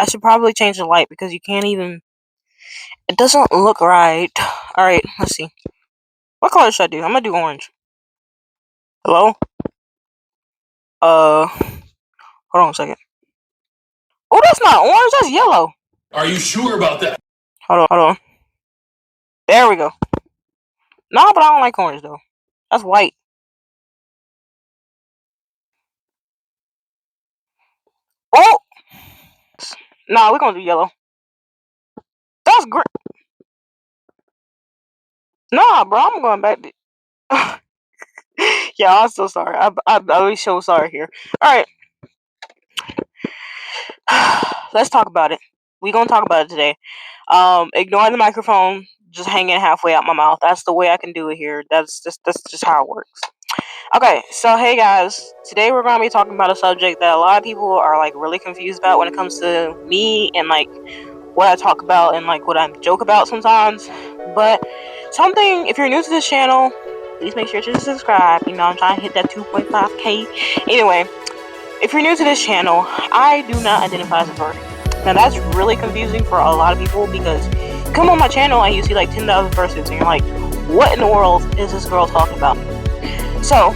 I should probably change the light because you can't even. It doesn't look right. Alright, let's see. What color should I do? I'm gonna do orange. Hello? Hold on a second. Oh, that's not orange, that's yellow. Are you sure about that? Hold on. There we go. No, but I don't like orange though. That's white. Oh! Nah, we're gonna do yellow. That's great. Nah, bro, I'm going back to. Yeah, I'm so sorry. I'm really so sorry here. Alright. Let's talk about it. We're gonna talk about it today. Ignore the microphone just hanging halfway out my mouth. That's the way I can do it here. That's just how it works. Okay, so hey guys, today we're gonna be talking about a subject that a lot of people are like really confused about when it comes to me and like what I talk about and like what I joke about sometimes. But something, if you're new to this channel, please make sure to subscribe. You know, I'm trying to hit that 2.5k. Anyway, if you're new to this channel, I do not identify as a furry. Now that's really confusing for a lot of people because you come on my channel and you see like 10,000 fursuits and you're like, what in the world is this girl talking about? So,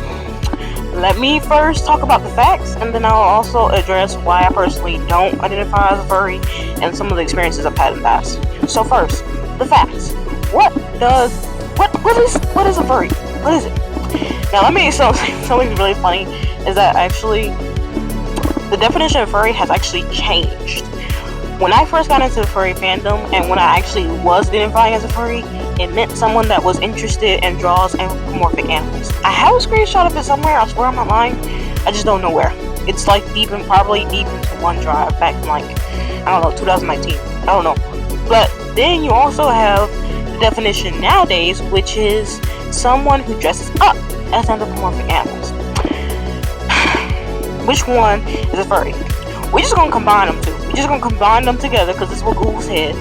let me first talk about the facts, and then I'll also address why I personally don't identify as a furry and some of the experiences I've had in the past. So first, the facts. What is a furry? What is it? Now let me something really funny is that actually the definition of furry has actually changed. When I first got into the furry fandom and when I actually was identifying as a furry, it meant someone that was interested in draws anthropomorphic animals. I have a screenshot of it somewhere, I swear I'm not lying. I just don't know where. It's like probably deep into OneDrive back in like, I don't know, 2019. I don't know. But then you also have the definition nowadays, which is someone who dresses up as anthropomorphic animals. Which one is a furry? We're just gonna combine them two. We're just gonna combine them together because that's what Google said,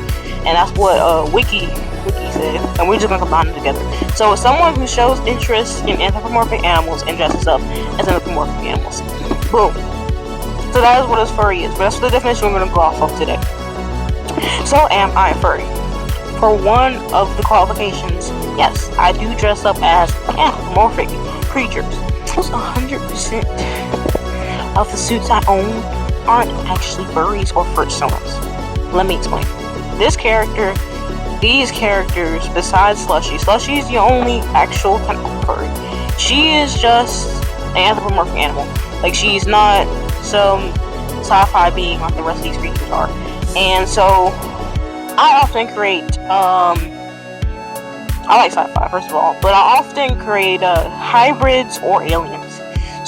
and that's what Wiki said, and we're just gonna combine them together. So it's someone who shows interest in anthropomorphic animals and dresses up as anthropomorphic animals. Boom. So that is what a furry is. But that's the definition we're gonna go off of today. So am I a furry? For one of the qualifications, yes, I do dress up as anthropomorphic creatures. Almost 100% of the suits I own aren't actually furries or fursuits. Let me explain. These characters, besides Slushy is the only actual technical furry. She is just an anthropomorphic animal. Like, she's not some sci-fi being like the rest of these creatures are. And so, I often create, I like sci-fi, first of all, but I often create hybrids or aliens.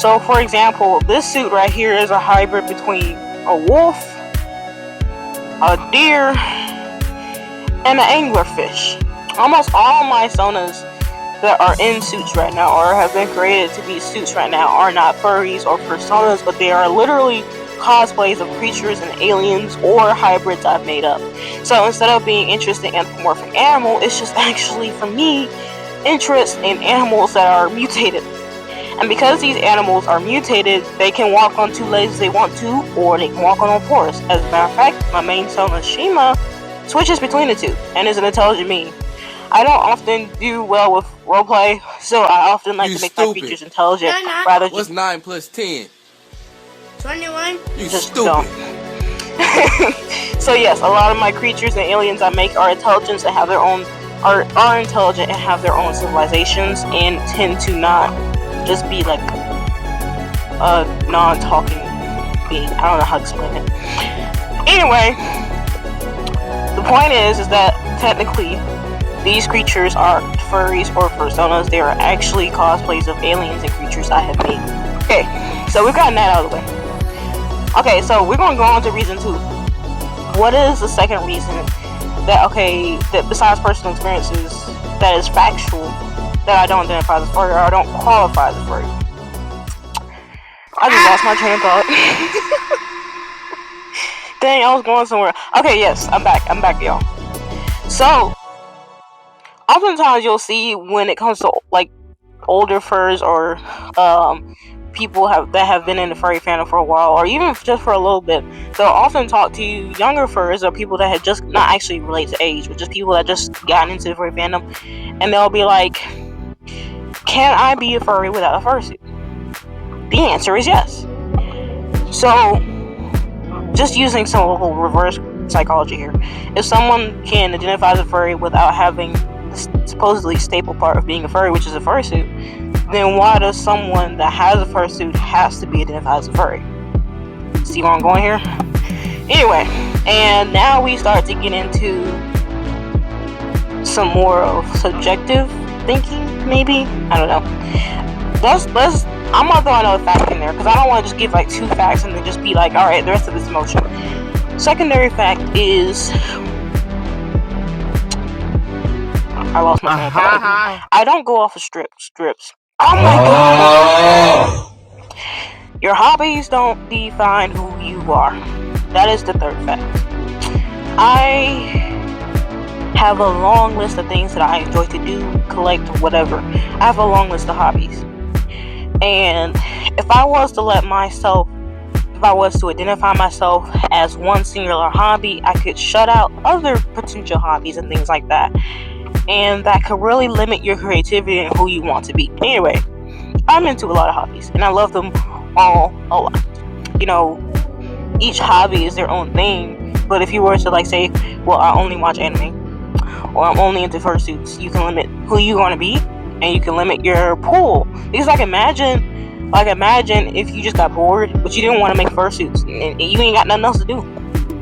So, for example, this suit right here is a hybrid between a wolf, a deer, and an anglerfish. Almost all my sonas that are in suits right now or have been created to be suits right now are not furries or personas, but they are literally cosplays of creatures and aliens or hybrids I've made up. So instead of being interested in anthropomorphic animal, it's just actually, for me, interest in animals that are mutated. And because these animals are mutated, they can walk on two legs if they want to, or they can walk on all fours. As a matter of fact, my main sona, Shima, switches between the two and is an intelligent being. I don't often do well with roleplay, so I often like to make my creatures intelligent. Rather, what's 9 plus 10? 21. You just stupid. So yes, a lot of my creatures and aliens I make are intelligent and have their own are intelligent and have their own civilizations and tend to not just be like a non-talking being. I don't know how to explain it. Anyway, the point is that technically these creatures are furries or personas. They are actually cosplays of aliens and creatures I have made. Okay, so we've gotten that out of the way. Okay, so we're going to go on to reason 2. What is the second reason that besides personal experiences, that is factual, that I don't identify as a furry or I don't qualify as a furry? I just lost my train of thought. Dang, I was going somewhere. Okay, yes, I'm back, y'all. So, oftentimes you'll see when it comes to like older furs or people that have been in the furry fandom for a while, or even just for a little bit, they'll often talk to younger furries or people that had just not actually relate to age, but just people that just gotten into the furry fandom, and they'll be like, "Can I be a furry without a fursuit?" The answer is yes. So, just using some little reverse psychology here, if someone can identify as a furry without having the supposedly staple part of being a furry, which is a fursuit, then why does someone that has a fursuit has to be identified as a furry? See where I'm going here? Anyway, and now we start to get into some more of subjective thinking, maybe? I don't know. I'm gonna throw another fact in there, because I don't want to just give like 2 facts and then just be like, alright, the rest of this emotion. Secondary fact is, I lost my train of thought. I don't go off of strips. Oh my god! Your hobbies don't define who you are. That is the third fact. I have a long list of things that I enjoy to do, collect, whatever. I have a long list of hobbies. And if I was to identify myself as one singular hobby, I could shut out other potential hobbies and things like that. And that could really limit your creativity and who you want to be. Anyway, I'm into a lot of hobbies, and I love them all a lot. You know, each hobby is their own thing, but if you were to like say, well, I only watch anime, or I'm only into fursuits, you can limit who you want to be, and you can limit your pool. Because imagine if you just got bored, but you didn't want to make fursuits, and you ain't got nothing else to do.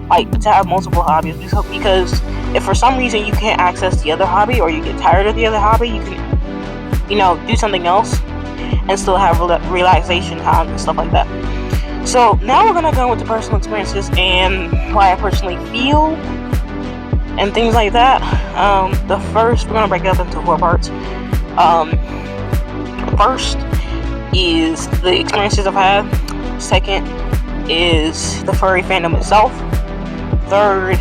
Like, to have multiple hobbies, because if for some reason you can't access the other hobby, or you get tired of the other hobby, you can, do something else and still have relaxation time and stuff like that. So now we're gonna go into personal experiences and why I personally feel and things like that. The first, we're gonna break it up into 4 parts. First is the experiences I've had. Second is the furry fandom itself. Third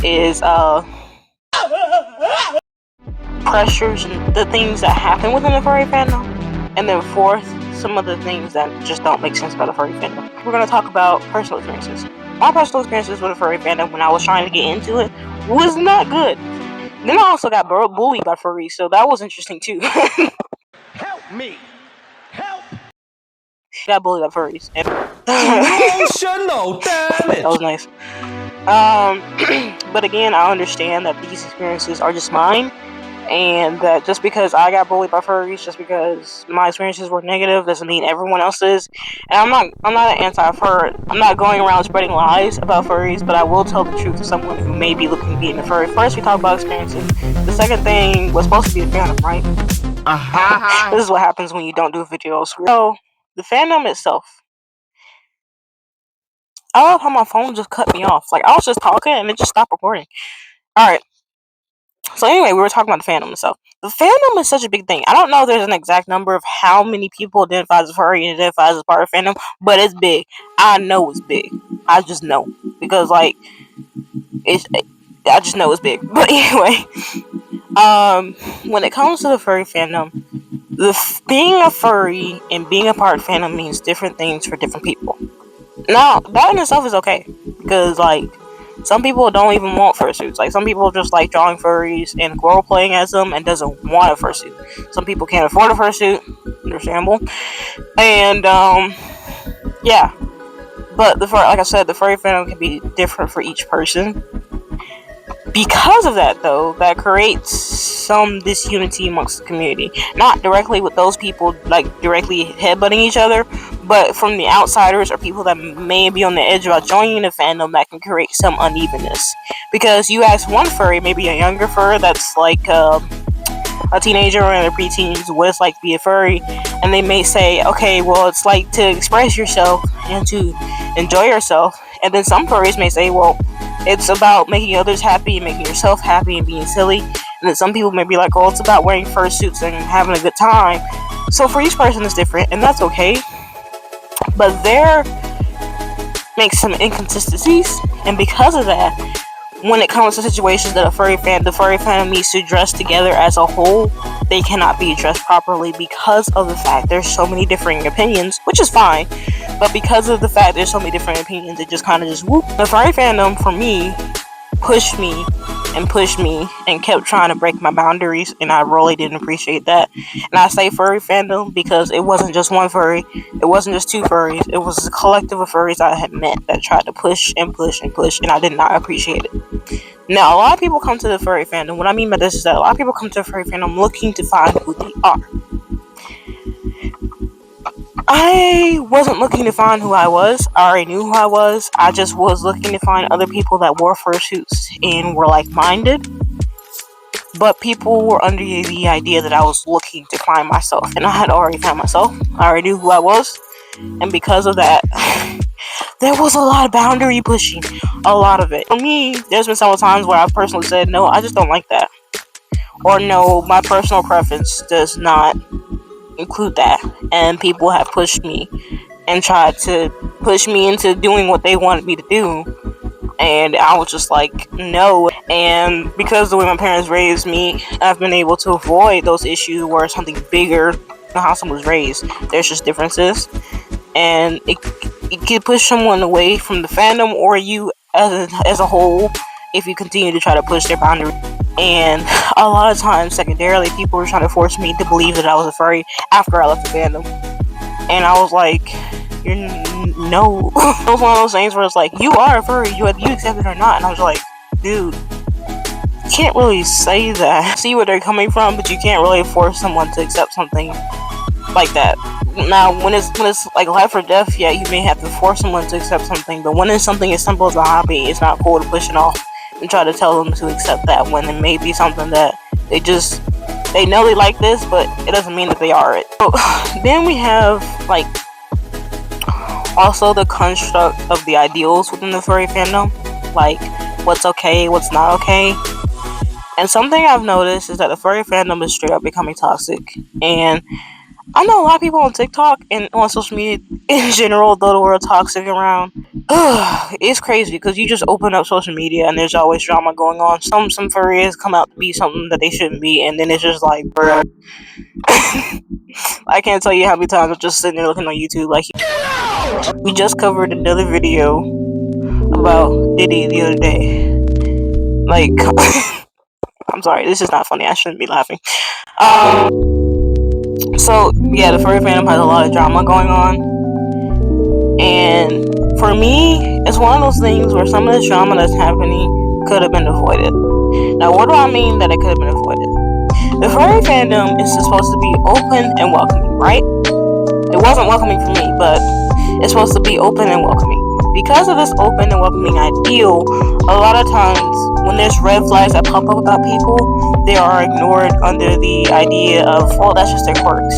is pressures and the things that happen within the furry fandom. And then fourth, some of the things that just don't make sense about the furry fandom. We're going to talk about personal experiences. My personal experiences with the furry fandom when I was trying to get into it was not good. Then I also got bullied by furries, so that was interesting too. Help me! Help! Got bullied by furries. And Emotional damage! that was nice. But again, I understand that these experiences are just mine, and that just because I got bullied by furries, just because my experiences were negative, doesn't mean everyone else is. And I'm not an anti-fur. I'm not going around spreading lies about furries, but I will tell the truth to someone who may be looking to be in the furry. First, we talk about experiences. The second thing was supposed to be the fandom, right? This is what happens when you don't do videos. So, the fandom itself. I love how my phone just cut me off. Like, I was just talking and it just stopped recording. Alright. So anyway, we were talking about the fandom itself. The fandom is such a big thing. I don't know if there's an exact number of how many people identify as a furry and identify as a part of fandom, but it's big. I know it's big. I just know. Because, I just know it's big. But anyway, when it comes to the furry fandom, being a furry and being a part of fandom means different things for different people. Now, that in itself is okay, because, some people don't even want fursuits. Some people just like drawing furries and role playing as them and doesn't want a fursuit. Some people can't afford a fursuit, understandable. And, yeah. But, like I said, the furry fandom can be different for each person. Because of that, though, that creates some disunity amongst the community. Not directly with those people, directly headbutting each other, but from the outsiders or people that may be on the edge about joining the fandom, that can create some unevenness. Because you ask one furry, maybe a younger fur that's a teenager or in their preteens, what it's like to be a furry, and they may say, okay, well, it's like to express yourself and to enjoy yourself. And then some furries may say, well, it's about making others happy, making yourself happy, and being silly. And then some people may be like, oh, it's about wearing fursuits and having a good time. So for each person it's different, and that's okay. But there makes some inconsistencies, and because of that, when it comes to situations that the furry fandom needs to dress together as a whole, they cannot be addressed properly because of the fact there's so many differing opinions, which is fine, but because of the fact there's so many different opinions, it just kind of just whoop. The furry fandom for me pushed me and kept trying to break my boundaries, and I really didn't appreciate that. And I say furry fandom because it wasn't just one furry, it wasn't just two furries, it was a collective of furries I had met that tried to push and push and push, and I did not appreciate it. Now, a lot of people come to the furry fandom. What I mean by this is that a lot of people come to the furry fandom looking to find who they are. I wasn't looking to find who I was. I already knew who I was. I just was looking to find other people that wore fursuits and were like-minded. But people were under the idea that I was looking to find myself. And I had already found myself. I already knew who I was. And because of that, there was a lot of boundary pushing. A lot of it. For me, there's been several times where I've personally said, no, I just don't like that. Or no, my personal preference does not include that. And people have pushed me and tried to push me into doing what they wanted me to do. And I was just like, no. And because of the way my parents raised me, I've been able to avoid those issues where something bigger than how someone was raised. There's just differences. And it can push someone away from the fandom or you as a whole if you continue to try to push their boundaries. And a lot of times, secondarily, people were trying to force me to believe that I was a furry after I left the fandom. And I was like, no. It was one of those things where it's like, you are a furry, you accept it or not. And I was like, dude, you can't really say that. See where they're coming from, but you can't really force someone to accept something like that. Now, when it's like life or death, yeah, you may have to force someone to accept something, but when it's something as simple as a hobby, it's not cool to push it off and try to tell them to accept that when it may be something that they know they like this, but it doesn't mean that they are it. So then we have like also the construct of the ideals within the furry fandom, like what's okay, what's not okay. And something I've noticed is that the furry fandom is straight up becoming toxic. And I know a lot of people on TikTok and on social media in general, though the word toxic around. It's crazy because you just open up social media and there's always drama going on. Some furries come out to be something that they shouldn't be, and then it's just like, bruh. I can't tell you how many times I'm just sitting there looking on YouTube like, we just covered another video about Diddy the other day. Like, I'm sorry, this is not funny. I shouldn't be laughing. So, yeah, the furry fandom has a lot of drama going on. And for me, it's one of those things where some of this drama that's happening could have been avoided. Now, what do I mean that it could have been avoided? The furry fandom is supposed to be open and welcoming, right? It wasn't welcoming for me, but it's supposed to be open and welcoming. Because of this open and welcoming ideal, a lot of times when there's red flags that pop up about people, they are ignored under the idea of, oh, that's just their quirks.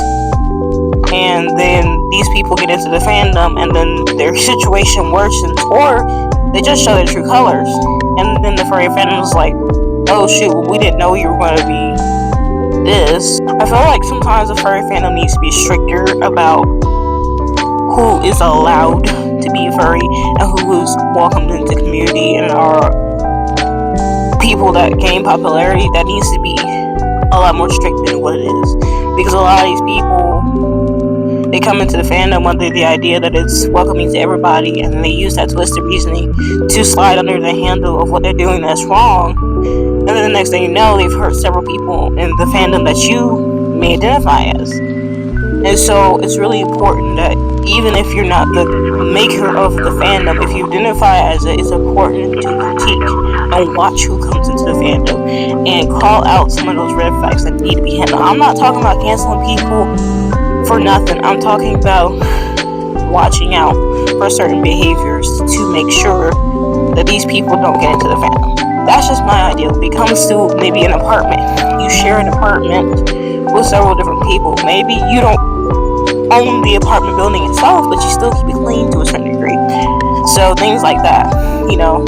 And then these people get into the fandom and then their situation worsens, or they just show their true colors. And then the furry fandom is like, oh shoot, we didn't know you were going to be this. I feel like sometimes the furry fandom needs to be stricter about who is allowed to be a furry and who is welcomed into the community and are people that gain popularity. That needs to be a lot more strict than what it is, because a lot of these people, they come into the fandom under the idea that it's welcoming to everybody, and they use that twisted reasoning to slide under the handle of what they're doing that's wrong. And then the next thing you know, they've hurt several people in the fandom that you may identify as. And so it's really important that even if you're not the maker of the fandom, if you identify as it, it's important to critique and watch who comes into the fandom and call out some of those red flags that need to be handled. I'm not talking about canceling people for nothing. I'm talking about watching out for certain behaviors to make sure that these people don't get into the fandom. That's just my ideal. When it comes to maybe an apartment, you share an apartment with several different people. Maybe you don't own the apartment building itself, but you still keep it clean to a certain degree. So things like that, you know.